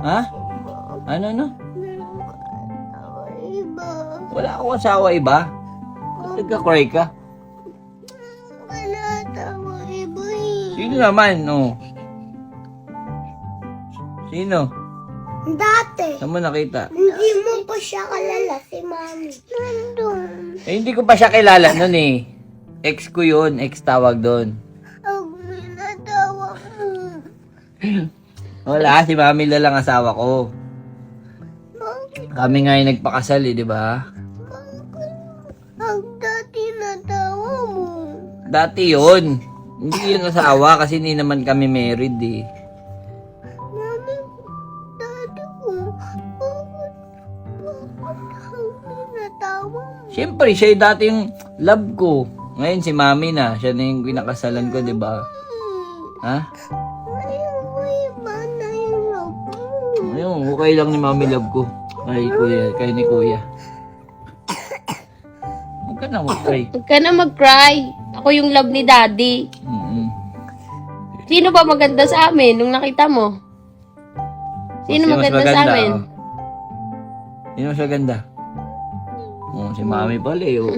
Ha? Ano? Meron ka asawa iba. Wala akong asawa iba. Ba't nagka-cry ka? Wala asawa iba eh. Sino naman, oh? Sino? Dati, Saan mo nakita? hindi mo pa siya kalala si Mami. Nandun. Eh, hindi ko pa siya kilala nun eh. Ex ko yun, ex tawag doon. Ang minatawa mo. Wala, si Mami lang ang asawa ko. Bakit? Kami nga yung nagpakasal eh, di ba? Ang dati natawa mo. Dati yun. Hindi yun asawa kasi hindi naman kami married eh. Mami, dati ko, bakit ang minatawa mo? Siyempre, siya yung dati yung love ko. Ngayon si Mami na, siya na yung kinakasalan ko, di ba? Ha? Ayaw mo iba na yung love mo. Ayun, okay lang ni Mami love ko. Kay ni Kuya. Huwag ka na mag-cry. Huwag ka na mag-cry. Ako yung love ni Daddy. Mm-mm. Sino ba maganda sa amin nung nakita mo? Sino mas maganda sa amin? Oh. Sino mas maganda? Oh, si Mami pala eh. Oh.